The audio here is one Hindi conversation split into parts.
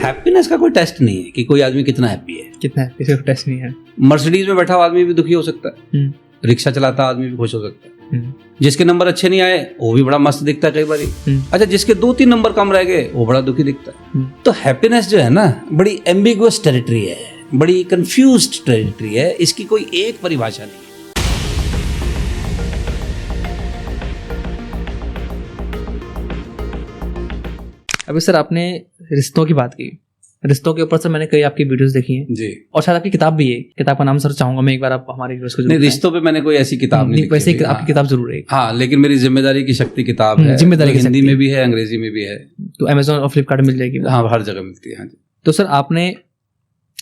हैप्पीनेस का कोई टेस्ट नहीं है कि कोई आदमी कितना हैप्पी है, कितना है, किसी का टेस्ट नहीं है। मर्सिडीज में बैठा हुआ आदमी भी दुखी हो सकता है, रिक्शा चलाता आदमी भी खुश हो सकता है, जिसके नंबर अच्छे नहीं आए वो भी बड़ा मस्त दिखता है कई बार। अच्छा, जिसके 2-3 नंबर कम रह गए वो बड़ा दुखी दिखता है। तो हैप्पीनेस जो है ना बड़ी एम्बिगुअस टेरिटरी है, बड़ी कंफ्यूज्ड टेरिटरी है, इसकी कोई एक परिभाषा नहीं है। अभी सर आपने रिश्तों की बात की, रिश्तों के ऊपर सर मैंने कई आपकी वीडियोस देखी हैं जी, और शायद आपकी किताब भी है। किताब का नाम सर चाहूंगा मैं एक बार आप हमारे व्यूअर्स को। नहीं, रिश्तों पे मैंने कोई ऐसी किताब नहीं लिखी। वैसे आपकी किताब जरूर है। हाँ, लेकिन मेरी जिम्मेदारी की शक्ति किताब है, जिम्मेदारी हिंदी में भी है, अंग्रेजी में भी है, तो अमेज़न और फ्लिपकार्ट मिल जाएगी। हाँ, हर जगह मिलती है। हाँ जी। तो सर आपने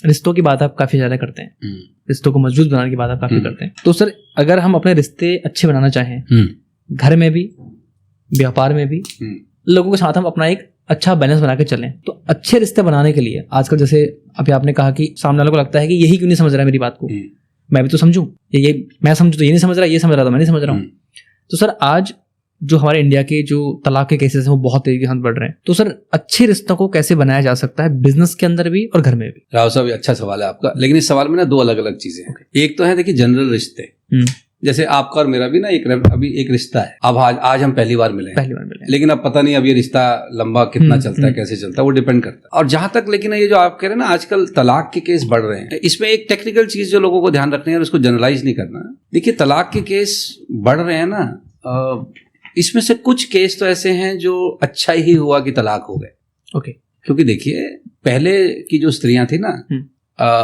रिश्तों की बात आप काफी ज्यादा करते हैं, रिश्तों को मजबूत बनाने की बात आप काफी करते हैं। तो सर अगर हम अपने रिश्ते अच्छे बनाना चाहें, घर में भी, व्यापार में भी, लोगों के साथ हम अपना एक अच्छा बैलेंस बना के चलें, तो अच्छे रिश्ते बनाने के लिए आजकल जैसे अभी आपने कहा कि सामने वाले को लगता है कि यही क्यों नहीं समझ रहा है मेरी बात को, मैं भी तो समझूं, ये मैं समझूं तो ये नहीं समझ रहा, ये समझ रहा तो मैं नहीं समझ रहा हूँ। तो सर आज जो हमारे इंडिया के जो तलाक के केसेस हैं वो बहुत तेजी के साथ बढ़ रहे हैं, तो सर अच्छे रिश्तों को कैसे बनाया जा सकता है बिजनेस के अंदर भी और घर में भी? राव साहब, अच्छा सवाल है आपका, लेकिन इस सवाल में ना 2 अलग अलग चीजें हैं। एक तो है देखिए जनरल रिश्ते, जैसे आपका और मेरा भी ना अभी एक रिश्ता है। अब आज हम पहली बार मिले, लेकिन अब पता नहीं अब ये रिश्ता लंबा कितना चलता है, कैसे चलता है, वो डिपेंड करता है। और जहां तक लेकिन ये जो आप कह रहे हैं ना आजकल तलाक के केस बढ़ रहे हैं, इसमें एक टेक्निकल चीज जो लोगों को ध्यान रखनी है और उसको जनरलाइज नहीं करना। देखिए तलाक के केस बढ़ रहे हैं ना, इसमें से कुछ केस तो ऐसे हैं जो अच्छा ही हुआ कि तलाक हो गए। ओके, क्योंकि देखिए पहले की जो स्त्रियां थी ना,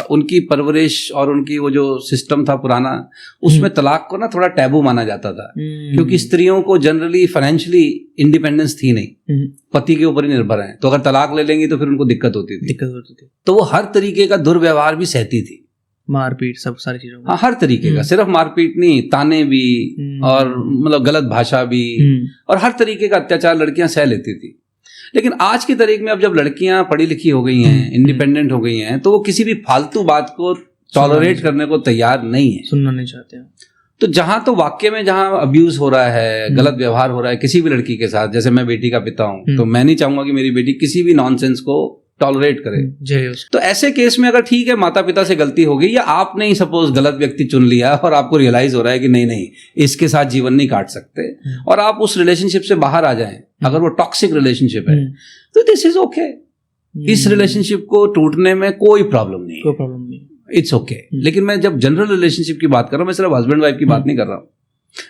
उनकी परवरिश और उनकी वो जो सिस्टम था पुराना, उसमें तलाक को ना थोड़ा टैबू माना जाता था, क्योंकि स्त्रियों को जनरली फाइनेंशियली इंडिपेंडेंस थी नहीं, पति के ऊपर ही निर्भर हैं, तो अगर तलाक ले लेंगी तो फिर उनको दिक्कत होती थी। तो वो हर तरीके का दुर्व्यवहार भी सहती थी, मारपीट, सब सारी चीजों। हाँ, हर तरीके का, सिर्फ मारपीट नहीं, ताने भी और मतलब गलत भाषा भी और हर तरीके का अत्याचार लड़कियां सह लेती थी। लेकिन आज की तारीख में अब जब लड़कियां पढ़ी लिखी हो गई हैं, इंडिपेंडेंट हो गई हैं, तो वो किसी भी फालतू बात को टॉलरेट करने को तैयार नहीं है, सुनना नहीं चाहते हैं। तो जहां तो वाकई में जहां अब्यूज हो रहा है, गलत व्यवहार हो रहा है किसी भी लड़की के साथ, जैसे मैं बेटी का पिता हूं, तो मैं नहीं चाहूंगा कि मेरी बेटी किसी भी नॉनसेंस को टॉलरेट करे। तो ऐसे केस में अगर ठीक है माता पिता से गलती हो गई, या आपने ही सपोज गलत व्यक्ति चुन लिया और आपको रियलाइज हो रहा है कि नहीं इसके साथ जीवन नहीं काट सकते, और आप उस रिलेशनशिप से बाहर आ जाएं, अगर वो टॉक्सिक रिलेशनशिप है तो दिस इज ओके। इस रिलेशनशिप को टूटने में कोई प्रॉब्लम नहीं, इट्स ओके। लेकिन मैं जब जनरल रिलेशनशिप की बात कर रहा हूँ, मैं सिर्फ हस्बैंड वाइफ की बात नहीं कर रहा हूँ।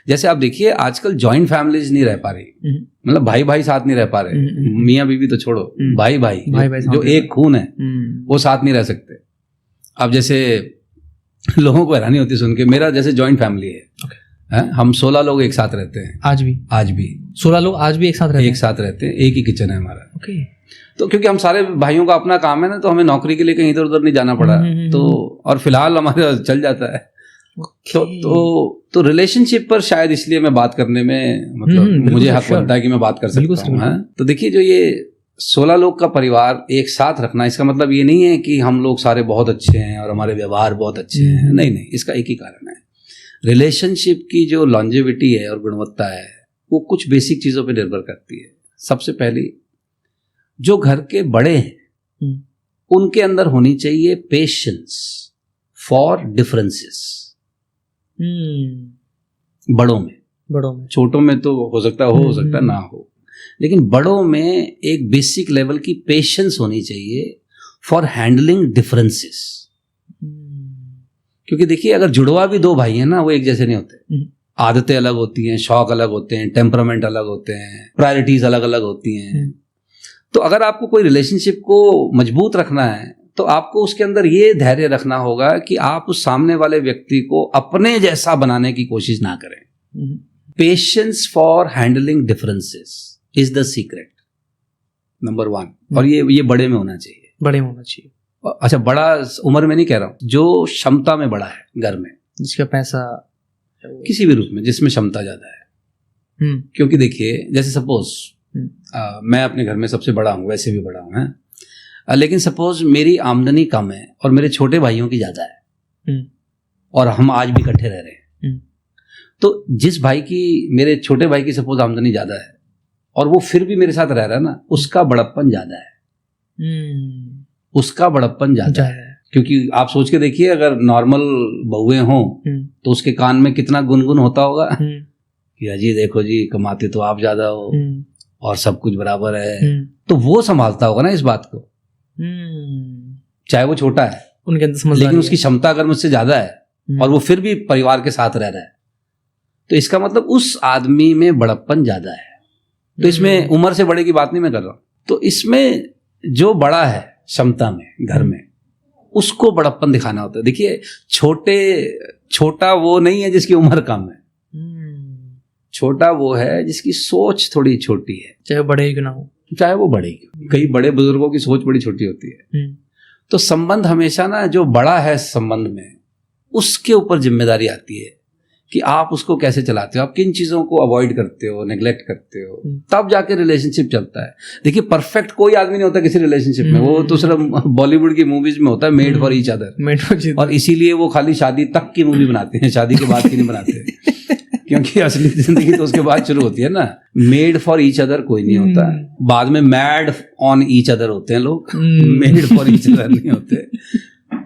जैसे आप देखिए आजकल जॉइंट फैमिलीज नहीं रह पा रही, मतलब भाई भाई साथ नहीं रह पा रहे, मियाँ बीवी तो छोड़ो, भाई भाई जो एक खून है वो साथ नहीं रह सकते। अब जैसे लोगों को हैरानी होती सुन के, मेरा जैसे जॉइंट फैमिली है, हम 16 लोग एक साथ रहते हैं। आज भी 16 लोग आज भी एक साथ रहते हैं, एक ही किचन है हमारा। तो क्योंकि हम सारे भाइयों का अपना काम है ना, तो हमें नौकरी के लिए कहीं इधर उधर नहीं जाना पड़ा, तो और फिलहाल हमारा चल जाता है। तो रिलेशनशिप पर शायद इसलिए मैं बात करने में मतलब मुझे हक बनता है कि मैं बात कर सकता हूँ। तो देखिए जो ये 16 लोग का परिवार एक साथ रखना, इसका मतलब ये नहीं है कि हम लोग सारे बहुत अच्छे हैं और हमारे व्यवहार बहुत अच्छे हैं, नहीं, इसका एक ही कारण है, रिलेशनशिप की जो लॉन्जेविटी है और गुणवत्ता है वो कुछ बेसिक चीजों पर निर्भर करती है। सबसे पहली, जो घर के बड़े हैं उनके अंदर होनी चाहिए पेशेंस फॉर डिफरेंसेस। बड़ों में, छोटों में तो हो सकता है ना हो, लेकिन बड़ों में एक बेसिक लेवल की पेशेंस होनी चाहिए फॉर हैंडलिंग डिफरेंसेस। क्योंकि देखिए अगर जुड़वा भी 2 भाई हैं ना, वो एक जैसे नहीं होते, आदतें अलग होती हैं, शौक अलग होते हैं, टेम्परामेंट अलग होते हैं, प्रायोरिटीज अलग अलग होती हैं। तो अगर आपको कोई रिलेशनशिप को मजबूत रखना है तो आपको उसके अंदर ये धैर्य रखना होगा कि आप उस सामने वाले व्यक्ति को अपने जैसा बनाने की कोशिश ना करें। Patience for handling differences is the secret, number 1। और ये बड़े में होना चाहिए। अच्छा, बड़ा उम्र में नहीं कह रहा हूं, जो क्षमता में बड़ा है घर में, जिसका पैसा किसी भी रूप में, जिसमें क्षमता ज्यादा है। क्योंकि देखिए जैसे सपोज मैं अपने घर में सबसे बड़ा हूं, वैसे भी बड़ा हूं है, लेकिन सपोज मेरी आमदनी कम है और मेरे छोटे भाइयों की ज्यादा है, और हम आज भी इकट्ठे रह रहे हैं, तो जिस भाई की, मेरे छोटे भाई की सपोज आमदनी ज्यादा है और वो फिर भी मेरे साथ रह रहा है ना, उसका बड़प्पन ज्यादा है। उसका बड़प्पन ज्यादा है। क्योंकि आप सोच के देखिए, अगर नॉर्मल बहुएं हों तो उसके कान में कितना गुनगुन होता होगा कि अजी देखो जी, कमाते तो आप ज्यादा हो और सब कुछ बराबर है। तो वो संभालता होगा ना इस बात को, चाहे वो छोटा है उनके अंदर, लेकिन उसकी क्षमता अगर मुझसे ज्यादा है और वो फिर भी परिवार के साथ रह रहा है, तो इसका मतलब उस आदमी में बड़प्पन ज्यादा है। तो इसमें उम्र से बड़े की बात नहीं मैं कर रहा हूं। तो इसमें जो बड़ा है क्षमता में घर में, उसको बड़प्पन दिखाना होता है। देखिए, छोटा वो नहीं है जिसकी उम्र कम है, छोटा वो है जिसकी सोच थोड़ी छोटी है, चाहे बड़े ही क्यों ना हो, चाहे वो बड़े ही। कई बड़े बुजुर्गों की सोच बड़ी छोटी होती है। तो संबंध हमेशा ना, जो बड़ा है संबंध में, उसके ऊपर जिम्मेदारी आती है कि आप उसको कैसे चलाते हो, आप किन चीजों को अवॉइड करते हो, नेग्लेक्ट करते हो, तब जाके रिलेशनशिप चलता है। देखिए, परफेक्ट कोई आदमी नहीं होता किसी रिलेशनशिप में, वो तो सिर्फ बॉलीवुड की मूवीज में होता है, मेड फॉर ईच अदर। और इसीलिए वो खाली शादी तक की मूवी बनाते हैं, शादी के बाद की नहीं बनाते क्योंकि असली जिंदगी तो उसके बाद शुरू होती है ना। मेड फॉर ईच अदर कोई नहीं होता, बाद में मैड ऑन ईच अदर होते हैं लोग, मेड फॉर ईच अदर नहीं होते।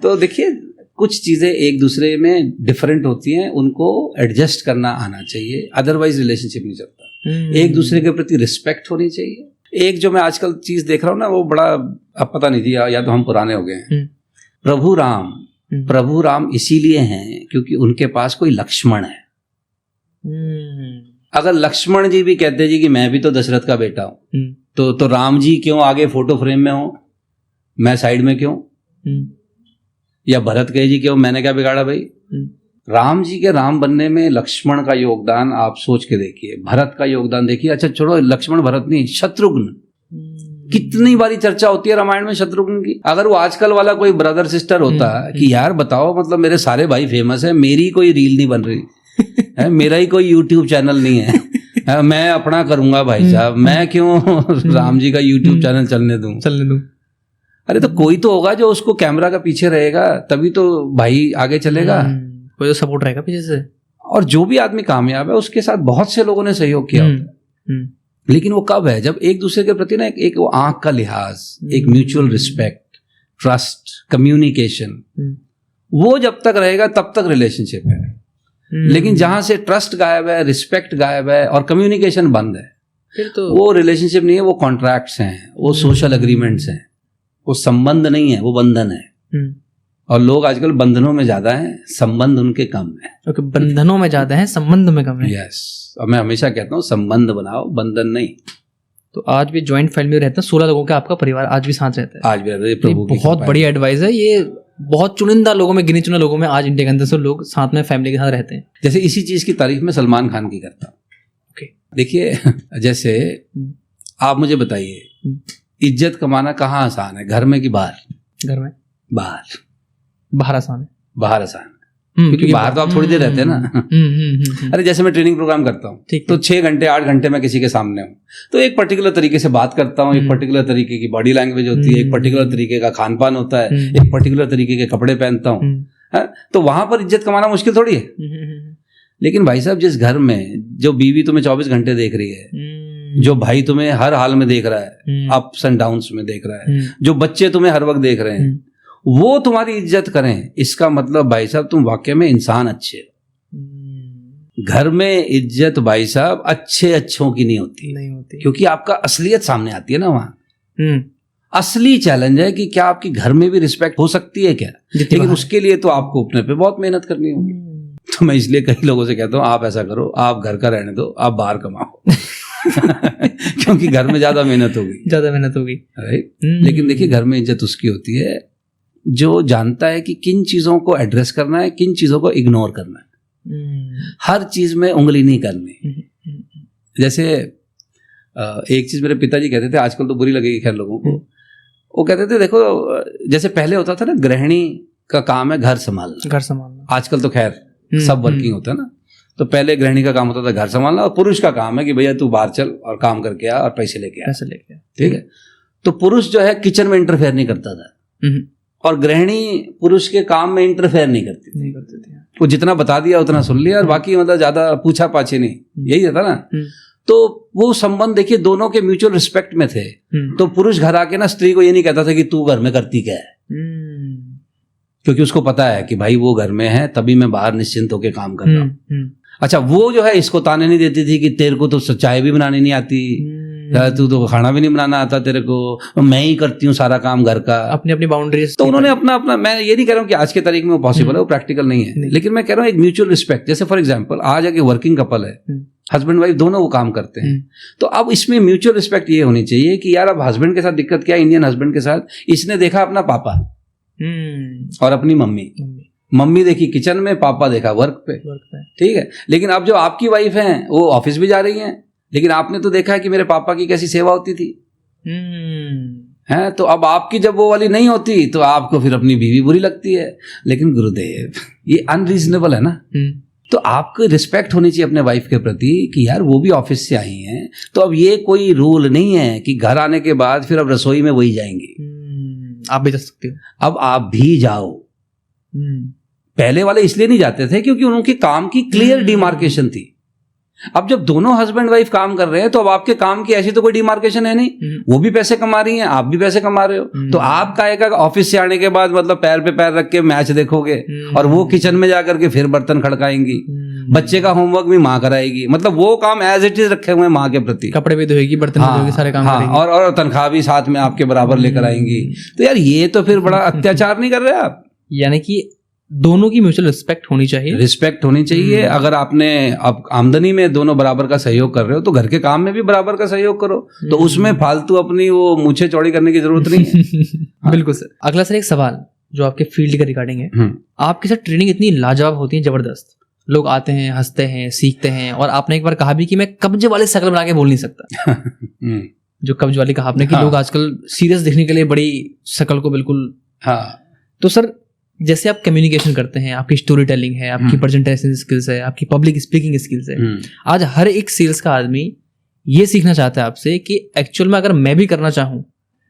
तो देखिए, कुछ चीजें एक दूसरे में डिफरेंट होती हैं, उनको एडजस्ट करना आना चाहिए, अदरवाइज रिलेशनशिप नहीं चलता। एक दूसरे के प्रति रिस्पेक्ट होनी चाहिए। एक जो मैं आजकल चीज देख रहा हूँ ना, वो बड़ा, अब पता नहीं थी या तो हम पुराने हो गए हैं, प्रभु राम इसीलिए हैं क्योंकि उनके पास कोई लक्ष्मण है। अगर लक्ष्मण जी भी कहते जी कि मैं भी तो दशरथ का बेटा हूं, तो राम जी क्यों आगे फोटो फ्रेम में हो, मैं साइड में क्यों? या भरत कहे जी क्यों, मैंने क्या बिगाड़ा भाई? राम जी के राम बनने में लक्ष्मण का योगदान आप सोच के देखिए, भरत का योगदान देखिए। अच्छा छोड़ो, लक्ष्मण भरत नहीं, शत्रुघ्न, कितनी बारी चर्चा होती है रामायण में शत्रुघ्न की। अगर वो आजकल वाला कोई ब्रदर सिस्टर होता कि यार बताओ, मतलब मेरे सारे भाई फेमस है, मेरी कोई रील नहीं बन रही है, मेरा ही कोई यूट्यूब चैनल नहीं है, मैं अपना करूंगा भाई साहब, मैं क्यों राम जी का यूट्यूब चैनल चलने दूं? अरे तो कोई तो होगा जो उसको कैमरा का पीछे रहेगा, तभी तो भाई आगे चलेगा, कोई तो सपोर्ट रहेगा पीछे से। और जो भी आदमी कामयाब है उसके साथ बहुत से लोगों ने सहयोग किया होता है, लेकिन वो कब है? जब एक दूसरे के प्रति ना एक वो आंख का लिहाज, एक म्यूचुअल रिस्पेक्ट, ट्रस्ट, कम्युनिकेशन, वो जब तक रहेगा तब तक रिलेशनशिप है। लेकिन जहां से ट्रस्ट गायब है, रिस्पेक्ट गायब है और कम्युनिकेशन बंद है, फिर तो वो रिलेशनशिप नहीं है, वो कॉन्ट्रैक्ट्स हैं, वो सोशल एग्रीमेंट्स हैं, वो संबंध नहीं है, वो बंधन है। और लोग आजकल बंधनों में ज्यादा हैं, संबंध उनके कम है। क्योंकि बंधनों में ज्यादा हैं, संबंध में कम है। यस, और मैं हमेशा कहता हूँ संबंध बनाओ, बंधन नहीं। तो आज भी ज्वाइंट फैमिली में रहते हैं, 16 लोगों का आपका परिवार आज भी साथ रहता है? आज भी रहता है, प्रभु की बहुत बड़ी एडवाइस है ये। बहुत चुनिंदा लोगों में, गिने चुने लोगों में आज इंडिया के अंदर से लोग साथ में फैमिली के साथ रहते हैं। जैसे इसी चीज की तारीफ में सलमान खान की करता हूँ। देखिए, जैसे आप मुझे बताइए, इज्जत कमाना कहाँ आसान है, घर में कि बाहर? घर में। बाहर आसान है। बाहर आसान है क्योंकि बाहर तो आप थोड़ी देर रहते हैं ना। अरे जैसे मैं ट्रेनिंग प्रोग्राम करता हूँ तो 6 घंटे 8 घंटे मैं किसी के सामने हूँ, तो एक पर्टिकुलर तरीके से बात करता हूँ, एक पर्टिकुलर तरीके की बॉडी लैंग्वेज होती है, एक पर्टिकुलर तरीके का खान पान होता है, एक पर्टिकुलर तरीके के कपड़े पहनता हूँ। तो वहां पर इज्जत कमाना मुश्किल थोड़ी है। लेकिन भाई साहब, जिस घर में जो बीवी तुम्हें 24 घंटे देख रही है, जो भाई तुम्हें हर हाल में देख रहा है, अप्स एंड डाउन्स में देख रहा है, जो बच्चे तुम्हें हर वक्त देख रहे हैं, वो तुम्हारी इज्जत करें, इसका मतलब भाई साहब तुम वाकई में इंसान अच्छे हो। घर में इज्जत भाई साहब अच्छों की नहीं होती, क्योंकि आपका असलियत सामने आती है ना वहां। असली चैलेंज है कि क्या आपकी घर में भी रिस्पेक्ट हो सकती है क्या? लेकिन उसके लिए तो आपको अपने पे बहुत मेहनत करनी होगी। तो मैं इसलिए कई लोगों से कहता हूँ, आप ऐसा करो, आप घर का रहने दो, आप बाहर कमाओ क्योंकि घर में ज्यादा मेहनत होगी, राइट? लेकिन देखिए, घर में इज्जत उसकी होती है जो जानता है कि किन चीजों को एड्रेस करना है, किन चीजों को इग्नोर करना है। हर चीज में उंगली नहीं करनी। जैसे एक चीज मेरे पिताजी कहते थे, आजकल तो बुरी लगेगी खैर लोगों को, वो कहते थे देखो, जैसे पहले होता था ना, गृहिणी का काम है घर संभालना। आजकल तो खैर सब वर्किंग होता है ना, तो पहले गृहिणी का काम होता था घर संभालना, और पुरुष का काम है कि भैया तू बाहर चल और काम करके आ और पैसे लेके आ। ठीक है, तो पुरुष जो है किचन में इंटरफेयर नहीं करता था, और गृहिणी पुरुष के काम में इंटरफेयर नहीं करती थी। वो जितना बता दिया उतना सुन लिया, और बाकी मतलब ज्यादा पूछा पाछे नहीं, यही था ना। तो वो संबंध देखिए दोनों के म्यूचुअल रिस्पेक्ट में थे। तो पुरुष घर आके ना स्त्री को ये नहीं कहता था कि तू घर में करती क्या है, क्योंकि उसको पता है कि भाई वो घर में है, तभी मैं बाहर निश्चिंत होकर काम कर रहा हूँ। अच्छा, वो जो है इसको ताने नहीं देती थी कि तेरे को तो चाय भी बनानी नहीं आती, तू तो खाना भी नहीं बनाना आता तेरे को, मैं ही करती हूँ सारा काम घर का, अपनी अपनी बाउंड्रीज। तो उन्होंने अपना अपना, मैं ये नहीं कह रहा हूँ कि आज के तारीख में वो पॉसिबल है, वो प्रैक्टिकल नहीं है, लेकिन मैं कह रहा हूँ एक म्यूचुअल रिस्पेक्ट। जैसे फॉर एग्जाम्पल आज अगर वर्किंग कपल है, हस्बैंड वाइफ दोनों वो काम करते हैं, तो अब इसमें म्यूचुअल रिस्पेक्ट ये होनी चाहिए कि यार अब हस्बैंड के साथ दिक्कत क्या है, इंडियन हस्बैंड के साथ, इसने देखा अपना पापा और अपनी मम्मी देखी किचन में, पापा देखा वर्क पे, ठीक है। लेकिन अब जो आपकी वाइफ है वो ऑफिस भी जा रही हैं, लेकिन आपने तो देखा है कि मेरे पापा की कैसी सेवा होती थी, है, तो अब आपकी जब वो वाली नहीं होती तो आपको फिर अपनी बीवी बुरी लगती है। लेकिन गुरुदेव ये अनरीजनेबल है ना, तो आपको रिस्पेक्ट होनी चाहिए अपने वाइफ के प्रति कि यार वो भी ऑफिस से आई हैं, तो अब ये कोई रूल नहीं है कि घर आने के बाद फिर अब रसोई में वही जाएंगी, आप भी जा सकते हो, अब आप भी जाओ। पहले वाले इसलिए नहीं जाते थे क्योंकि उनके काम की क्लियर डिमार्केशन थी। अब जब दोनों हस्बैंड वाइफ काम कर रहे हैं तो अब आपके काम की ऐसी तो कोई डिमार्केशन है नहीं, वो भी पैसे कमा रही हैं, आप भी पैसे कमा रहे हो, तो आप काहे का ऑफिस से आने के बाद मतलब पैर पे पैर रख के मैच देखोगे और वो किचन में जाकर के फिर बर्तन खड़काएंगी, बच्चे का होमवर्क भी माँ कराएगी, मतलब वो काम एज इट इज रखे हुए हैं माँ के प्रति, कपड़े भी धोएगी, बर्तन भी धोएगी, सारे काम करेगी, और तनख्वाह भी साथ में आपके बराबर लेकर आएंगी। तो यार ये तो फिर बड़ा अत्याचार नहीं कर रहे आप? यानी कि दोनों की म्यूचुअल रिस्पेक्ट होनी चाहिए, रिस्पेक्ट होनी चाहिए। अगर आपने अब आमदनी में दोनों बराबर का सहयोग कर रहे हो तो घर के काम में भी बराबर का सहयोग करो, तो उसमें फालतू अपनी वो मूछें चौड़ी करने की जरूरत नहीं है। बिल्कुल सर। अगला सर एक सवाल जो आपके फील्ड के रिगार्डिंग है, आपके साथ ट्रेनिंग इतनी लाजवाब होती है, जबरदस्त, लोग आते हैं, हंसते हैं, सीखते हैं, और आपने एक बार कहा भी कि मैं कब्ज वाली शक्ल बना के बोल नहीं सकता। जो कब्ज वाली कहा आपने कि लोग आजकल सीरियस दिखने के लिए बड़ी शक्ल को बिल्कुल, तो सर जैसे आप कम्युनिकेशन करते हैं, आपकी स्टोरी टेलिंग है, आपकी प्रेजेंटेशन स्किल्स है, आपकी पब्लिक स्पीकिंग स्किल्स है, आज हर एक सेल्स का आदमी ये सीखना चाहता है आपसे कि एक्चुअल में अगर मैं भी करना चाहूँ,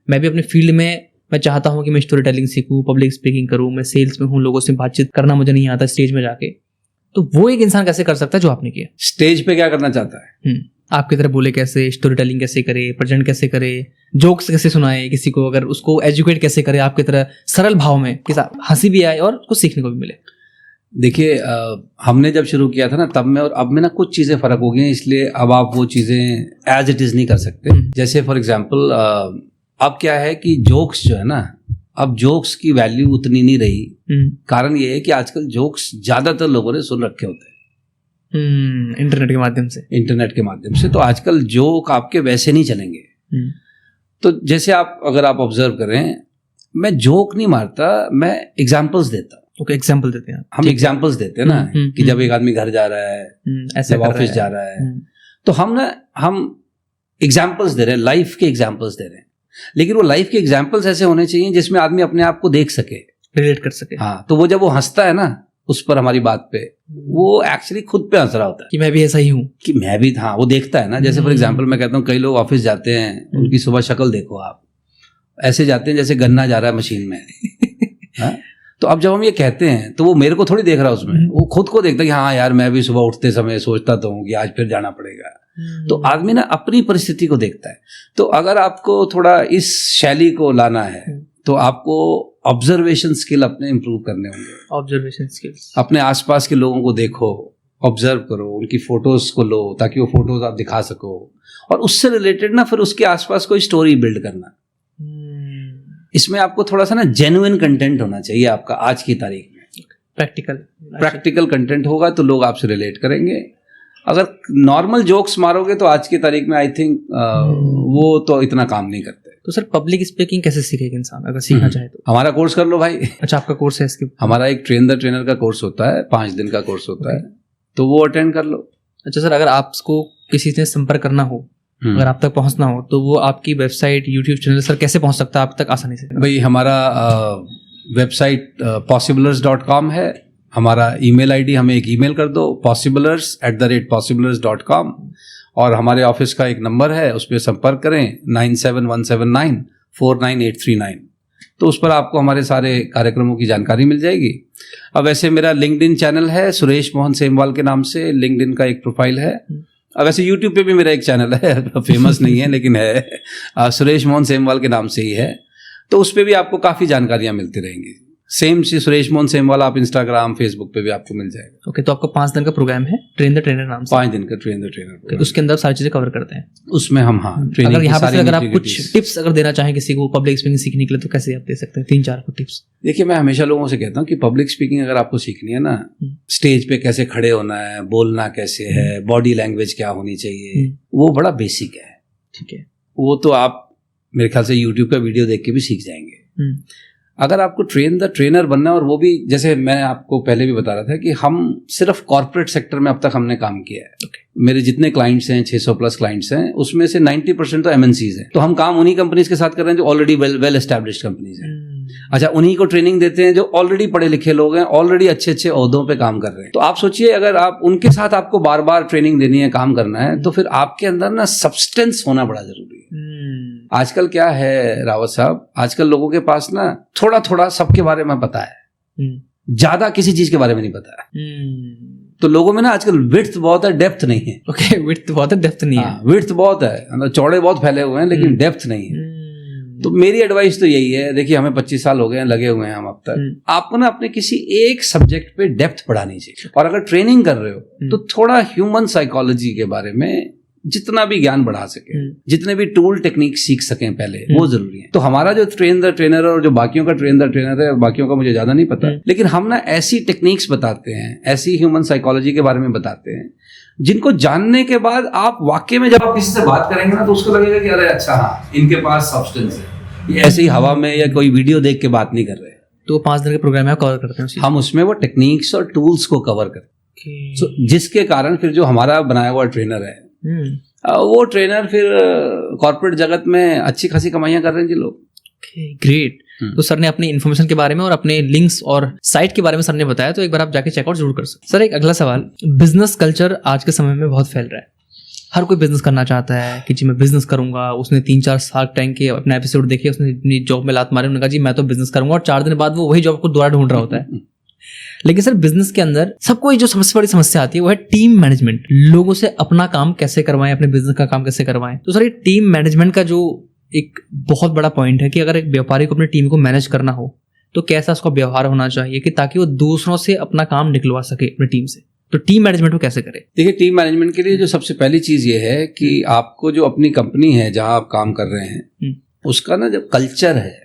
मैं भी अपने फील्ड में मैं चाहता हूँ कि मैं स्टोरी टेलिंग सीखूँ, पब्लिक स्पीकिंग करूँ, मैं सेल्स में हूँ, लोगों से बातचीत करना मुझे नहीं आता स्टेज में जाके, तो वो एक इंसान कैसे कर सकता है जो आपने किया? स्टेज पे क्या करना चाहता है? आपकी तरह बोले कैसे, स्टोरी टेलिंग कैसे करे, प्रेजेंट कैसे करे, जोक्स कैसे सुनाए किसी को, अगर उसको एजुकेट कैसे करे आपकी तरह सरल भाव में कि हंसी भी आए और कुछ सीखने को भी मिले। देखिए हमने जब शुरू किया था ना तब में और अब में ना कुछ चीज़ें फ़र्क हो गई हैं, इसलिए अब आप वो चीज़ें एज इट इज़ नहीं कर सकते। जैसे फॉर एग्जांपल अब क्या है कि जोक्स जो है ना, अब जोक्स की वैल्यू उतनी नहीं रही। कारण ये है कि आजकल जोक्स ज़्यादातर लोगों ने सुन रखे होते हैं इंटरनेट के माध्यम से, तो आजकल जोक आपके वैसे नहीं चलेंगे। तो जैसे आप अगर आप ऑब्जर्व करें, मैं जोक नहीं मारता, मैं एग्जांपल्स देता हूँ। ओके, एग्जांपल देते हैं हम, एग्जांपल्स देते हैं ना कि जब एक आदमी घर जा रहा है, जब ऑफिस जा रहा है, तो हम एग्जांपल्स दे रहे हैं, लाइफ के एग्जांपल्स दे रहे हैं, लेकिन वो लाइफ के एग्जांपल्स ऐसे होने चाहिए जिसमें आदमी अपने आप को देख सके, रिलेट कर सके। हाँ, तो वो जब वो हंसता है ना उस पर, हमारी बात पे, वो एक्चुअली खुद पे हंस रहा होता है कि मैं भी ऐसा ही हूँ, कि मैं भी, हाँ, वो देखता है ना। जैसे फॉर एग्जांपल मैं कहता हूँ कई लोग ऑफिस जाते हैं, उनकी सुबह शक्ल देखो आप, ऐसे जाते हैं जैसे गन्ना जा रहा है मशीन में। हाँ? तो अब जब हम ये कहते हैं तो वो मेरे को थोड़ी देख रहा है उसमें, वो खुद को देखता है कि हाँ यार मैं भी सुबह उठते समय सोचता तो हूँ कि आज फिर जाना पड़ेगा। तो आदमी ना अपनी परिस्थिति को देखता है। तो अगर आपको थोड़ा इस शैली को लाना है तो आपको ऑब्जर्वेशन स्किल अपने इम्प्रूव करने होंगे। ऑब्जर्वेशन स्किल्स, अपने आसपास के लोगों को देखो, ऑब्जर्व करो, उनकी फोटोज को लो ताकि वो फोटोज आप दिखा सको, और उससे रिलेटेड ना फिर उसके आसपास कोई स्टोरी बिल्ड करना। इसमें आपको थोड़ा सा ना जेन्युइन कंटेंट होना चाहिए आपका आज की तारीख में। प्रैक्टिकल कंटेंट होगा तो लोग आपसे रिलेट करेंगे। अगर नॉर्मल जोक्स मारोगे तो आज की तारीख में आई थिंक वो तो इतना काम नहीं करते। तो सर पब्लिक स्पीकिंग कैसे सीखेगा इंसान अगर सीखना चाहे तो? हमारा कोर्स कर लो भाई। अच्छा, आपका कोर्स है इसके? हमारा एक ट्रेन द ट्रेनर का कोर्स होता है, 5 दिन का कोर्स होता है, तो वो अटेंड कर लो। अच्छा सर, अगर आपको किसी से संपर्क करना हो, अगर आप तक पहुंचना हो, तो वो आपकी वेबसाइट, यूट्यूब चैनल सर कैसे पहुंच सकता है आप तक आसानी से? भाई हमारा वेबसाइट possiblers.com है, हमारा ईमेल आईडी, हमें एक ईमेल कर दो possiblers@possiblers.com, और हमारे ऑफिस का एक नंबर है, उस पर संपर्क करें 9717949839। तो उस पर आपको हमारे सारे कार्यक्रमों की जानकारी मिल जाएगी। अब वैसे मेरा लिंक्डइन चैनल है, सुरेश मोहन सेमवाल के नाम से लिंक्डइन का एक प्रोफाइल है। वैसे यूट्यूब पे भी मेरा एक चैनल है, फेमस नहीं है लेकिन है, सुरेश मोहन सेमवाल के नाम से ही है। तो उस पर भी आपको काफ़ी जानकारियाँ मिलती रहेंगी। सेम से सुरेश मोहन सेमवाल आप इंस्टाग्राम फेसबुक पे भी आपको मिल जाएगा। ओके, तो आपका 5 दिन का प्रोग्राम है ट्रेन द ट्रेनर नाम से? 5 दिन का ट्रेन द ट्रेनर, उसके अंदर सारी चीज़ें कवर करते हैं उसमें हम। हाँ, अगर यहाँ पर अगर आप कुछ टिप्स अगर देना चाहें किसी को पब्लिक स्पीकिंग सीखने के लिए तो कैसे आप दे सकते हैं 3-4 टिप्स? देखिए, मैं हमेशा लोगों से कहता हूँ कि पब्लिक स्पीकिंग अगर आपको सीखनी है ना, स्टेज पे कैसे खड़े होना है, बोलना कैसे है, बॉडी लैंग्वेज क्या होनी चाहिए, वो बड़ा बेसिक है। ठीक है, वो तो आप मेरे ख्याल से यूट्यूब का वीडियो देख के भी सीख जाएंगे। अगर आपको ट्रेन द ट्रेनर बनना है, और वो भी जैसे मैं आपको पहले भी बता रहा था कि हम सिर्फ कॉर्पोरेट सेक्टर में अब तक हमने काम किया है। मेरे जितने क्लाइंट्स हैं, 600 प्लस क्लाइंट्स हैं, उसमें से 90% तो MNCs हैं। तो हम काम उन्हीं कंपनीज के साथ कर रहे हैं जो ऑलरेडी वेल एस्टैब्लिश्ड कंपनीज हैं। अच्छा, उन्हीं को ट्रेनिंग देते हैं जो ऑलरेडी पढ़े लिखे लोग हैं, ऑलरेडी अच्छे अच्छे ओहदों पे काम कर रहे हैं। तो आप सोचिए, अगर आप उनके साथ आपको बार बार ट्रेनिंग देनी है, काम करना है, तो फिर आपके अंदर ना सब्सटेंस होना बड़ा जरूरी है। आजकल क्या है रावत साहब, आजकल लोगों के पास ना थोड़ा थोड़ा सबके बारे में पता है, ज्यादा किसी चीज के बारे में नहीं पता है। तो लोगों में ना आजकल विड्थ बहुत है, डेप्थ नहीं है। ओके, विड्थ बहुत है, डेप्थ नहीं है। विड्थ बहुत है, मतलब चौड़े बहुत फैले हुए हैं, लेकिन डेप्थ नहीं है। तो मेरी एडवाइस तो यही है, देखिए हमें 25 साल हो गए हैं, लगे हुए हैं हम अब तक। आपको ना अपने किसी एक सब्जेक्ट पे डेप्थ बढ़ानी चाहिए, और अगर ट्रेनिंग कर रहे हो तो थोड़ा ह्यूमन साइकोलॉजी के बारे में जितना भी ज्ञान बढ़ा सके, जितने भी टूल टेक्निक सीख सकें पहले, वो जरूरी है। तो हमारा जो ट्रेन द ट्रेनर और जो बाकियों का ट्रेन द ट्रेनर है, बाकियों का मुझे ज्यादा नहीं पता, लेकिन हम ना ऐसी टेक्निक्स बताते हैं, ऐसी ह्यूमन साइकोलॉजी के बारे में बताते हैं, जिनको जानने के बाद आप वाकई में जब आप किसी से बात करेंगे ना, तो उसको लगेगा कि अरे अच्छा, हाँ इनके पास सब्सटेंस है, ये ऐसे ही हवा में या कोई वीडियो देख के बात नहीं कर रहे। तो 5 दिन के प्रोग्राम में कवर करते हैं हम, उसमें वो टेक्निक्स और टूल्स को कवर करते हैं, जिसके कारण फिर जो हमारा बनाया हुआ ट्रेनर है, वो ट्रेनर फिर कॉर्पोरेट जगत में अच्छी खासी कमाइयां कर रहे हैं जी लोग। ग्रेट। तो सर ने अपनी इन्फॉर्मेशन के बारे में और अपने लिंक्स और साइट के बारे में सर ने बताया, तो एक बार आप जाके चेकआउट जरूर कर सकते। सर, एक अगला सवाल, बिजनेस कल्चर आज के समय में बहुत फैल रहा है, हर कोई बिजनेस करना चाहता है कि जी मैं बिजनेस करूंगा। उसने 3-4 शार्क टैंक के अपने एपिसोड देखे, उसने अपनी जॉब में लात मारी, उन्होंने कहा जी मैं तो बिजनेस करूंगा, और 4 दिन बाद वो वही जॉब को दोबारा ढूंढ रहा होता है। लेकिन सर, बिजनेस के अंदर सबको जो सबसे बड़ी समस्या आती है वो है टीम मैनेजमेंट। लोगों से अपना काम कैसे करवाएं, अपने बिजनेस का काम कैसे करवाएं। तो सर, ये टीम मैनेजमेंट का जो एक बहुत बड़ा पॉइंट है कि अगर एक व्यापारी को अपनी टीम को मैनेज करना हो तो कैसा उसका व्यवहार होना चाहिए कि ताकि वो दूसरों से अपना काम निकलवा सके अपनी टीम से। तो टीम मैनेजमेंट को कैसे करें? देखिए, टीम मैनेजमेंट के लिए जो सबसे पहली चीज ये है कि आपको जो अपनी कंपनी है जहां आप काम कर रहे हैं, उसका ना जो कल्चर है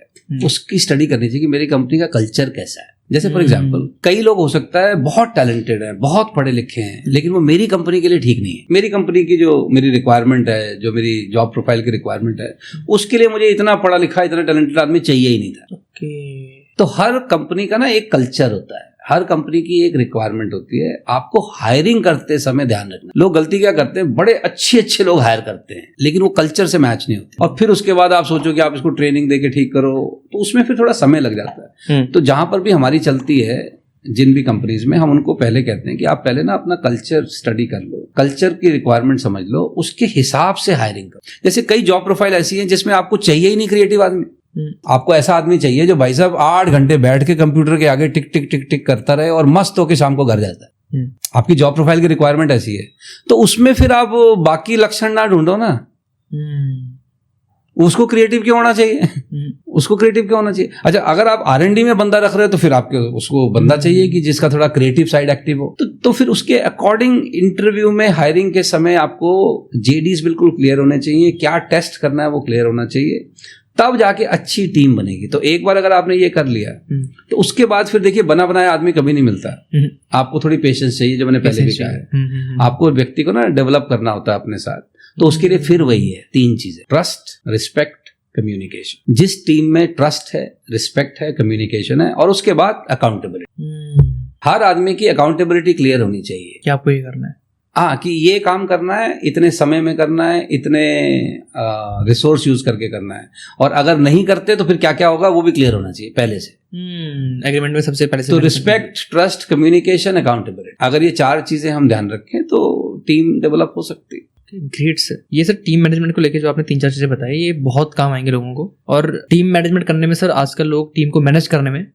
उसकी स्टडी करनी चाहिए कि मेरी कंपनी का कल्चर कैसा है। जैसे फॉर एग्जांपल, कई लोग हो सकता है बहुत टैलेंटेड हैं, बहुत पढ़े लिखे हैं, लेकिन वो मेरी कंपनी के लिए ठीक नहीं है। मेरी कंपनी की जो मेरी रिक्वायरमेंट है, जो मेरी जॉब प्रोफाइल की रिक्वायरमेंट है, उसके लिए मुझे इतना पढ़ा लिखा, इतना टैलेंटेड आदमी चाहिए ही नहीं था। तो हर कंपनी का ना एक कल्चर होता है, हर कंपनी की एक रिक्वायरमेंट होती है। आपको हायरिंग करते समय ध्यान रखना। लोग गलती क्या करते हैं, बड़े अच्छे लोग हायर करते हैं, लेकिन वो कल्चर से मैच नहीं होते, और फिर उसके बाद आप सोचो कि आप इसको ट्रेनिंग देके ठीक करो, तो उसमें फिर थोड़ा समय लग जाता है। तो जहां पर भी हमारी चलती है, जिन भी कंपनीज में, हम उनको पहले कहते हैं कि आप पहले ना अपना कल्चर स्टडी कर लो, कल्चर की रिक्वायरमेंट समझ लो, उसके हिसाब से हायरिंग करो। जैसे कई जॉब प्रोफाइल ऐसी है जिसमें आपको चाहिए ही नहीं क्रिएटिव आदमी। आपको ऐसा आदमी चाहिए जो भाई साहब 8 घंटे बैठ के कंप्यूटर के आगे टिक टिक टिक टिक करता रहे और मस्त होके शाम को घर जाता है। आपकी जॉब प्रोफाइल की रिक्वायरमेंट ऐसी है, तो उसमें फिर आप बाकी लक्षण ना ढूंढो ना। उसको क्रिएटिव क्यों होना चाहिए? उसको क्रिएटिव क्यों होना चाहिए? अच्छा, अगर आप R&D में बंदा रख रहे हो तो फिर आपके उसको बंदा चाहिए कि जिसका थोड़ा क्रिएटिव साइड एक्टिव हो। तो फिर उसके अकॉर्डिंग इंटरव्यू में, हायरिंग के समय आपको JDs बिल्कुल क्लियर होने चाहिए, क्या टेस्ट करना है वो क्लियर होना चाहिए, तब जाके अच्छी टीम बनेगी। तो एक बार अगर आपने ये कर लिया तो उसके बाद फिर देखिए, बना बनाया आदमी कभी नहीं मिलता। आपको थोड़ी पेशेंस चाहिए, जो मैंने पहले भी कहा है। आपको व्यक्ति को ना डेवलप करना होता है अपने साथ, तो उसके लिए फिर वही है 3 चीजें: ट्रस्ट, रिस्पेक्ट, कम्युनिकेशन। जिस टीम में ट्रस्ट है, रिस्पेक्ट है, कम्युनिकेशन है, और उसके बाद अकाउंटेबिलिटी। हर आदमी की अकाउंटेबिलिटी क्लियर होनी चाहिए कि आपको ये करना है, हाँ, कि ये काम करना है, इतने समय में करना है, इतने रिसोर्स यूज करके करना है, और अगर नहीं करते तो फिर क्या क्या होगा वो भी क्लियर होना चाहिए पहले से। एग्रीमेंट में सबसे पहले से। तो रिस्पेक्ट, ट्रस्ट, कम्युनिकेशन, अकाउंटेबिलिटी, अगर ये 4 चीजें हम ध्यान रखें तो टीम डेवलप हो सकती है। Great sir. ये सर टीम मैनेजमेंट को लेकर जो आपने 3-4 चीजें बताई, ये बहुत काम आएंगे लोगों को। और टीम मैनेजमेंट करने में सर, आजकल लोग टीम को मैनेज करने में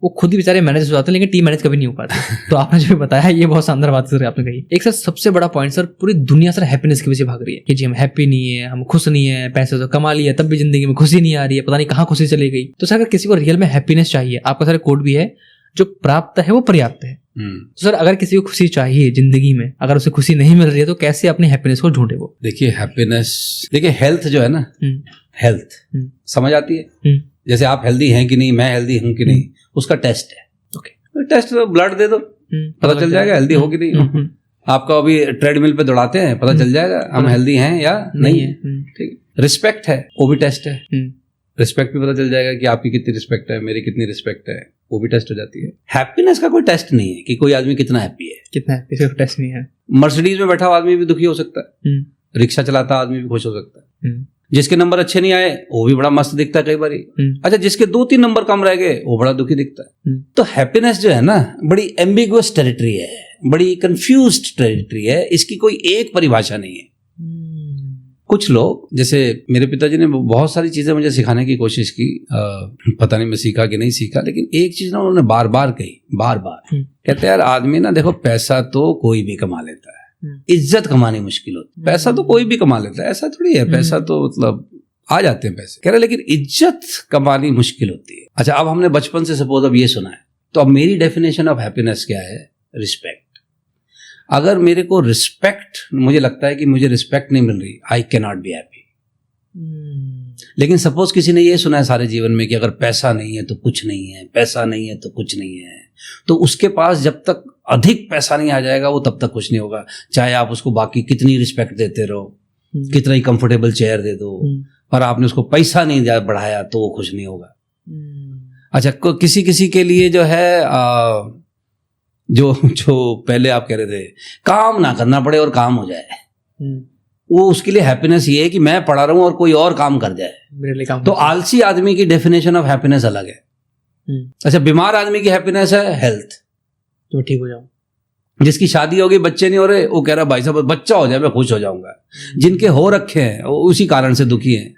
वो खुद ही बेचारे मैनेज हो जाते हैं, लेकिन टीम मैनेज कभी नहीं हो पाती। तो आपने जो बताया ये बहुत शानदार बात सर आपने कही। एक सर सबसे बड़ा पॉइंट सर, पूरी दुनिया सर हैप्पीनेस के पीछे भाग रही है कि जी हम हैप्पी नहीं है, हम खुश नहीं है, पैसे तो कमा लिया तब भी जिंदगी में खुशी नहीं आ रही है, पता नहीं कहाँ खुशी चली गई। तो सर अगर किसी को रियल में हैप्पीनेस चाहिए, आपका सर कोड भी है, जो प्राप्त है वो पर्याप्त है। तो सर अगर किसी को खुशी चाहिए जिंदगी में, अगर उसे खुशी नहीं मिल रही है तो कैसे अपनी हैप्पीनेस को ढूंढे वो? देखिए हैप्पीनेस, देखिए हेल्थ जो है ना, हेल्थ समझ आती है, जैसे आप हेल्दी हैं कि नहीं, मैं हेल्दी हूं कि नहीं, उसका टेस्ट है। टेस्ट ब्लड दे दो, पता चल जाएगा हेल्दी हो कि नहीं हो। आपका अभी ट्रेडमिल पे दौड़ाते हैं, पता चल जाएगा हम हेल्दी हैं या नहीं है। ठीक है। रिस्पेक्ट है, वो भी टेस्ट है। रिस्पेक्ट भी पता चल जाएगा कि आपकी कितनी रिस्पेक्ट है, मेरी कितनी रिस्पेक्ट है, वो भी टेस्ट हो जाती है। हैप्पीनेस का कोई टेस्ट नहीं है कि कोई आदमी कितना हैप्पी है, कितना हैप्पी, सिर्फ टेस्ट नहीं है। मर्सिडीज में बैठा हुआ आदमी भी दुखी हो सकता है, रिक्शा चलाता आदमी भी खुश हो सकता है, जिसके नंबर अच्छे नहीं आए वो भी बड़ा मस्त दिखता है कई बार। अच्छा, जिसके 2-3 नंबर कम रह गए वो बड़ा दुखी दिखता है। तो हैप्पीनेस जो है ना, बड़ी एम्बिगुअस टेरिटरी है, बड़ी कंफ्यूज्ड टेरिटरी है, इसकी कोई एक परिभाषा नहीं है। कुछ लोग, जैसे मेरे पिताजी ने बहुत सारी चीजें मुझे सिखाने की कोशिश की, पता नहीं मैं सीखा कि नहीं सीखा, लेकिन एक चीज ना उन्होंने बार बार कही, बार बार कहते यार आदमी ना, देखो पैसा तो कोई भी कमा लेता है, इज्जत कमानी मुश्किल होती है। पैसा तो कोई भी कमा लेता है, ऐसा थोड़ी है, पैसा तो मतलब आ जाते हैं पैसे, कह रहे, लेकिन इज्जत कमानी मुश्किल होती है। अच्छा, अब हमने बचपन से सपोज अब ये सुना है, तो अब मेरी डेफिनेशन ऑफ हैप्पीनेस क्या है? रिस्पेक्ट। अगर मेरे को रिस्पेक्ट, मुझे लगता है कि मुझे रिस्पेक्ट नहीं मिल रही, I can not be happy. लेकिन सपोज किसी ने ये सुना है सारे जीवन में कि अगर पैसा नहीं है तो कुछ नहीं है, पैसा नहीं है तो कुछ नहीं है, तो उसके पास जब तक अधिक पैसा नहीं आ जाएगा वो तब तक कुछ नहीं होगा, चाहे आप उसको बाकी कितनी रिस्पेक्ट देते रहो, कितना ही कंफर्टेबल चेयर दे दो, पर आपने उसको पैसा नहीं बढ़ाया तो वो खुश नहीं होगा। अच्छा, किसी किसी के लिए जो है जो पहले आप कह रहे थे काम ना करना पड़े और काम हो जाए, वो उसके लिए हैप्पीनेस ये है कि मैं पढ़ा रहा हूं और कोई और काम कर जाए मेरे लिए काम। तो आलसी आदमी की डेफिनेशन ऑफ हैप्पीनेस अलग है। अच्छा, बीमार आदमी की हैप्पीनेस है हेल्थ, तो ठीक हो जाऊं। जिसकी शादी हो गई, बच्चे नहीं हो रहे, वो कह रहा भाई साहब बच्चा हो जाए मैं खुश हो जाऊंगा। जिनके हो रखे हैं वो उसी कारण से दुखी हैं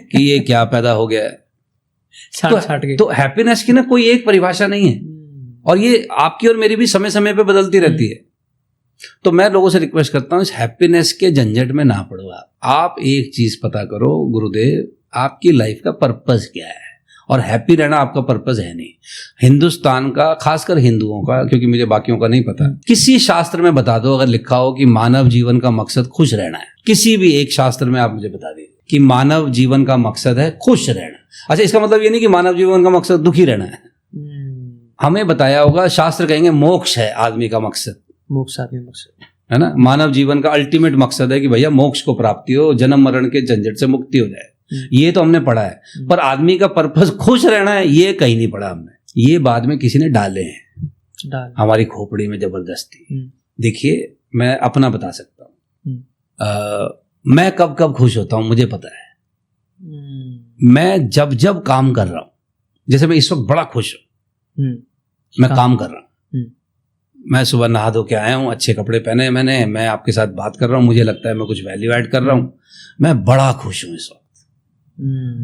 कि ये क्या पैदा हो गया है। तो हैप्पीनेस की ना कोई एक परिभाषा नहीं है, और ये आपकी और मेरी भी समय समय पे बदलती रहती है। तो मैं लोगों से रिक्वेस्ट करता हूं, इस हैप्पीनेस के झंझट में ना पड़ो। आप एक चीज पता करो, गुरुदेव आपकी लाइफ का पर्पस क्या है, और हैप्पी रहना आपका पर्पस है नहीं। हिंदुस्तान का, खासकर हिंदुओं का, क्योंकि मुझे बाकियों का नहीं पता, किसी शास्त्र में बता दो अगर लिखा हो कि मानव जीवन का मकसद खुश रहना है, किसी भी एक शास्त्र में आप मुझे बता दीजिए कि मानव जीवन का मकसद है खुश रहना। अच्छा, इसका मतलब ये नहीं कि मानव जीवन का मकसद दुखी रहना है। हमें बताया होगा, शास्त्र कहेंगे मोक्ष है आदमी का मकसद, मोक्ष आदमी मकसद है ना, मानव जीवन का अल्टीमेट मकसद है कि भैया मोक्ष को प्राप्ति हो, जन्म मरण के झंझट से मुक्ति हो जाए। ये तो हमने पढ़ा है, पर आदमी का पर्पस खुश रहना है ये कहीं नहीं पढ़ा हमने। ये बाद में किसी ने डाले हैं हमारी खोपड़ी में जबरदस्ती। देखिए, मैं अपना बता सकता हूँ, मैं कब कब खुश होता हूँ मुझे पता है। मैं जब जब काम कर रहा हूँ, जैसे मैं इस वक्त बड़ा खुश हूँ, मैं काम कर रहा हूँ, मैं सुबह नहा धो के आया हूँ, अच्छे कपड़े पहने मैंने, मैं आपके साथ बात कर रहा हूँ, मुझे लगता है मैं कुछ वैल्यू ऐड कर रहा हूँ, मैं बड़ा खुश हूँ इस वक्त।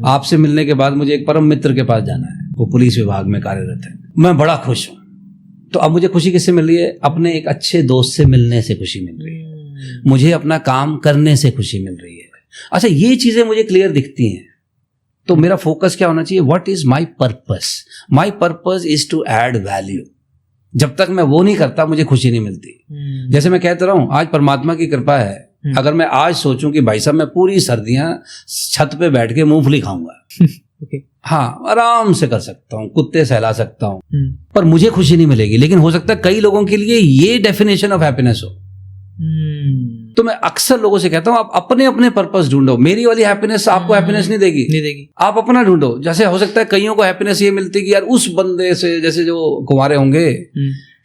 आपसे मिलने के बाद मुझे एक परम मित्र के पास जाना है, वो पुलिस विभाग में कार्यरत है, मैं बड़ा खुश हूँ। तो अब मुझे खुशी किससे मिल रही है? अपने एक अच्छे दोस्त से मिलने से खुशी मिल रही है, मुझे अपना काम करने से खुशी मिल रही है। अच्छा, ये चीजें मुझे क्लियर दिखती हैं, तो मेरा फोकस क्या होना चाहिए? What is my purpose? My purpose is to add value. जब तक मैं वो नहीं करता मुझे खुशी नहीं मिलती। जैसे मैं कहता रहा हूं, आज परमात्मा की कृपा है, अगर मैं आज सोचूं कि भाई साहब मैं पूरी सर्दियां छत पे बैठ के मूंगफली खाऊंगा, हाँ आराम से कर सकता हूँ, कुत्ते सहला सकता हूँ, पर मुझे खुशी नहीं मिलेगी। लेकिन हो सकता है कई लोगों के लिए ये डेफिनेशन ऑफ हैप्पीनेस हो। तो मैं अक्सर लोगों से कहता हूं, आप अपने अपने पर्पस ढूंढो। मेरी वाली हैप्पीनेस आपको हैप्पीनेस नहीं देगी, आप अपना ढूंढो। जैसे हो सकता है कईयों को हैप्पीनेस ये मिलती कि यार उस बंदे से, जैसे जो कुंवारे होंगे,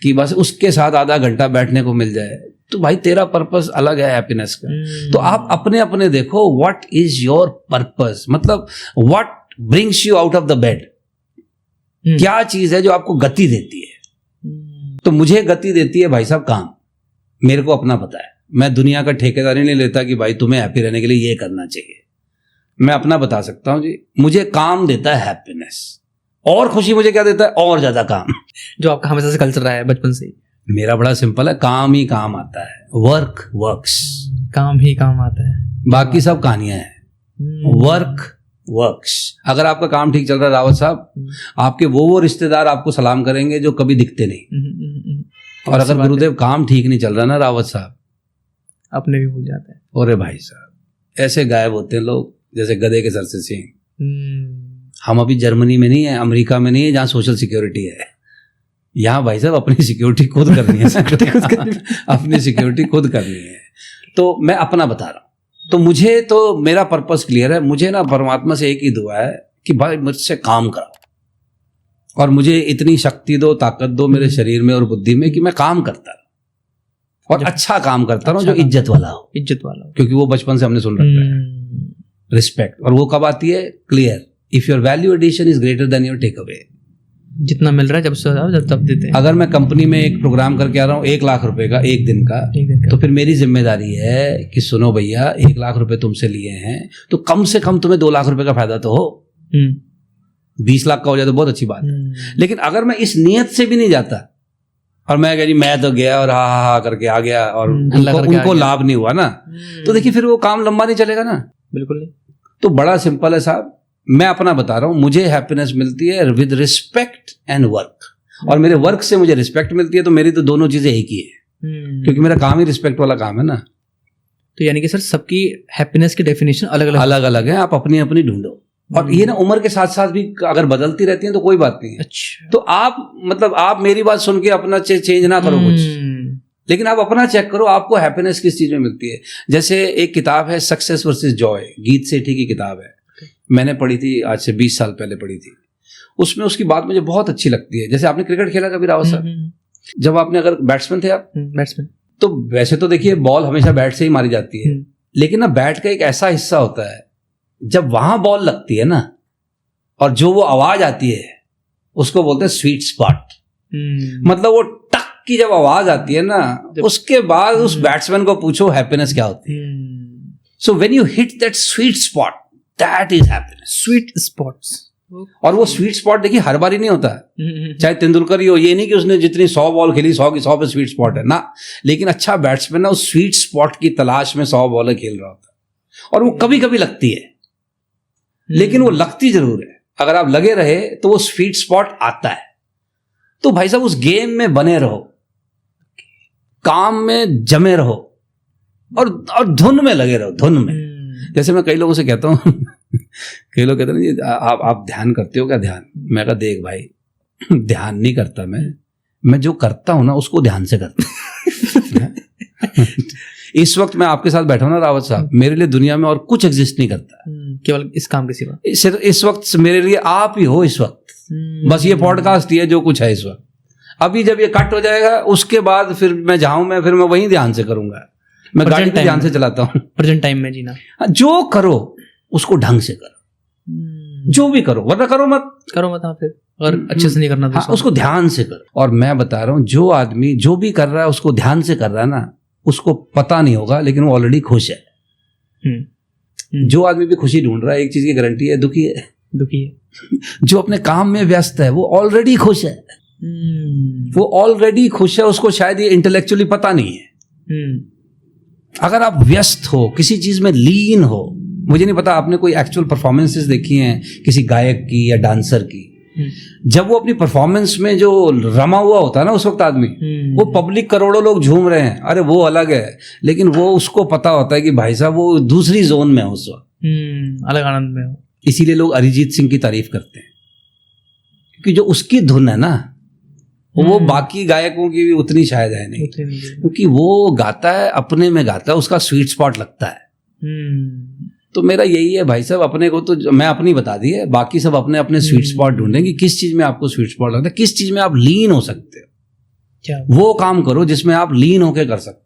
कि बस उसके साथ आधा घंटा बैठने को मिल जाए, तो भाई तेरा पर्पस अलग है हैप्पीनेस का। तो आप अपने अपने देखो, व्हाट इज योर पर्पस, मतलब what brings you out of the bed. क्या चीज है जो आपको गति देती है? तो मुझे गति देती है भाई साहब काम, मेरे को अपना पता है। मैं दुनिया का ठेकेदारी नहीं लेता कि भाई तुम्हें हैप्पी रहने के लिए ये करना चाहिए। मैं अपना बता सकता हूं जी, मुझे काम देता है हैप्पीनेस, और खुशी मुझे क्या देता है? और ज्यादा काम। जो आपका हमेशा से कल्चर रहा है बचपन से। मेरा बड़ा सिंपल है, काम ही काम आता है, वर्क वर्क्स, काम ही काम आता है, बाकी सब कहानियां हैं। Work works. अगर आपका काम ठीक चल रहा है रावत साहब, आपके वो रिश्तेदार आपको सलाम करेंगे जो कभी दिखते नहीं। और अगर गुरुदेव काम ठीक नहीं चल रहा ना रावत साहब, अपने भी भूल जाते हैं। अरे भाई साहब ऐसे गायब होते हैं लोग जैसे गधे के सर से सींग। हम अभी जर्मनी में नहीं है, अमेरिका में नहीं है जहाँ सोशल सिक्योरिटी है। यहाँ भाई साहब अपनी सिक्योरिटी खुद करनी है। अपनी सिक्योरिटी खुद करनी है। तो मैं अपना बता रहा हूँ, तो मुझे तो मेरा पर्पस क्लियर है। मुझे ना परमात्मा से एक ही दुआ है कि भाई मुझसे काम कराओ और मुझे इतनी शक्ति दो, ताकत दो मेरे शरीर में और बुद्धि में कि मैं काम करता रहूं और अच्छा काम करता रहूं, जो इज्जत वाला हो। इज्जत वाला हो, क्योंकि वो बचपन से हमने सुन रखा है। रिस्पेक्ट। और वो कब आती है? Clear. If your value addition is greater than your takeaway. जितना मिल रहा है जब तब देते हैं। अगर मैं कंपनी में एक प्रोग्राम करके आ रहा हूँ 1 लाख रुपए का एक दिन का, तो फिर मेरी जिम्मेदारी है कि सुनो भैया 1 लाख रुपए तुमसे लिए हैं तो कम से कम तुम्हें 2 लाख रुपए का फायदा तो हो। 20 लाख का हो जाए तो बहुत अच्छी बात है। लेकिन अगर मैं इस नियत से भी नहीं जाता और मैं कह जी मैं तो गया और हा करके आ गया और उनको लाभ नहीं हुआ ना, तो देखिए फिर वो काम लंबा नहीं चलेगा ना। बिल्कुल नहीं। तो बड़ा सिंपल है साहब, मैं अपना बता रहा हूं, मुझे हैप्पीनेस मिलती है विद रिस्पेक्ट एंड वर्क, और मेरे वर्क से मुझे रिस्पेक्ट मिलती है। तो मेरी तो दोनों चीजें एक ही है, क्योंकि मेरा काम ही रिस्पेक्ट वाला काम है ना। तो यानी कि सर सबकी हैप्पीनेस की डेफिनेशन अलग अलग है, आप अपनी अपनी ढूंढो। और ये ना उम्र के साथ साथ भी अगर बदलती रहती है तो कोई बात नहीं है। अच्छा। तो आप मतलब आप मेरी बात सुन के अपना चेंज ना करो कुछ, लेकिन आप अपना चेक करो आपको हैप्पीनेस किस चीज में मिलती है। जैसे एक किताब है सक्सेस वर्सेस जॉय, गीत सेठी की किताब है, मैंने पढ़ी थी आज से 20 साल पहले पढ़ी थी। उसमें उसकी बात मुझे बहुत अच्छी लगती है। जैसे आपने क्रिकेट खेला कभी रावत साहब? जब आपने अगर बैट्समैन थे आप, बैट्समैन, तो वैसे तो देखिए बॉल हमेशा बैट से ही मारी जाती है, लेकिन ना बैट का एक ऐसा हिस्सा होता है जब वहां बॉल लगती है ना और जो वो आवाज आती है उसको बोलते हैं स्वीट स्पॉट। मतलब वो टक की जब आवाज आती है ना, उसके बाद उस बैट्समैन को पूछो हैप्पीनेस क्या होती है। So when you hit that sweet spot, that is happiness. Sweet spots. और वो स्वीट स्पॉट देखिए हर बार ही नहीं होता है, चाहे तेंदुलकर ही हो, ये नहीं कि उसने जितनी 100 बॉल खेली 100 की 100 पे स्वीट स्पॉट है ना। लेकिन अच्छा बैट्समैन ना उस स्वीट स्पॉट की तलाश में 100 बॉलें खेल रहा होता है, और वो कभी कभी लगती है, लेकिन वो लगती जरूर है। अगर आप लगे रहे तो वो स्वीट स्पॉट आता है। तो भाई साहब उस गेम में बने रहो, काम में जमे रहो और धुन में लगे रहो, धुन में। जैसे मैं कई लोगों से कहता हूँ कई लोग कहते हैं जी आप ध्यान करते हो क्या? ध्यान, मैं कहा देख भाई ध्यान नहीं करता मैं जो करता हूं ना उसको ध्यान से करता हूं। इस वक्त मैं आपके साथ बैठा हूं ना रावत साहब, मेरे लिए दुनिया में और कुछ एग्जिस्ट नहीं करता, केवल इस काम के सिवा। इस वक्त मेरे लिए आप ही हो इस वक्त। बस ये पॉडकास्ट ही है जो कुछ है इस वक्त। अभी जब ये कट हो जाएगा उसके बाद फिर मैं जाऊं, मैं फिर मैं वहीं ध्यान से करूंगा। मैं गाड़ी भी ध्यान से चलाता हूँ। प्रेजेंट टाइम में जीना। जो करो उसको ढंग से करो, जो भी करो, वरना करो मत। हाँ, फिर अगर अच्छे से नहीं करना तो उसको ध्यान से करो। और मैं बता रहा हूँ जो आदमी जो भी कर रहा है उसको ध्यान से कर रहा है ना, उसको पता नहीं होगा लेकिन वो ऑलरेडी खुश है। जो आदमी भी खुशी ढूंढ रहा है, एक चीज की गारंटी है, दुखी है। जो अपने काम में व्यस्त है वो ऑलरेडी खुश है। वो ऑलरेडी खुश है, उसको शायद ये इंटेलेक्चुअली पता नहीं है। अगर आप व्यस्त हो, किसी चीज में लीन हो, मुझे नहीं पता आपने कोई एक्चुअल परफॉर्मेंसेस देखी हैं किसी गायक की या डांसर की, जब वो अपनी परफॉर्मेंस में जो रमा हुआ होता है ना उस वक्त आदमी, वो पब्लिक करोड़ों लोग झूम रहे हैं, अरे वो अलग है, लेकिन वो उसको पता होता है कि भाई साहब वो दूसरी जोन में है उस वक्त, अलग आनंद में हो। इसीलिए लोग अरिजीत सिंह की तारीफ करते हैं, क्योंकि जो उसकी धुन है ना वो बाकी गायकों की भी उतनी शायद है नहीं, क्योंकि वो गाता है अपने में गाता है, उसका स्वीट स्पॉट लगता है। तो मेरा यही है भाई साहब, अपने को तो मैं अपनी बता दी है, बाकी सब अपने अपने स्वीट स्पॉट ढूंढेंगे। किस चीज में आपको स्वीट स्पॉट लगता है, किस चीज में आप लीन हो सकते हो, वो काम करो जिसमें आप लीन होके कर सकते हो।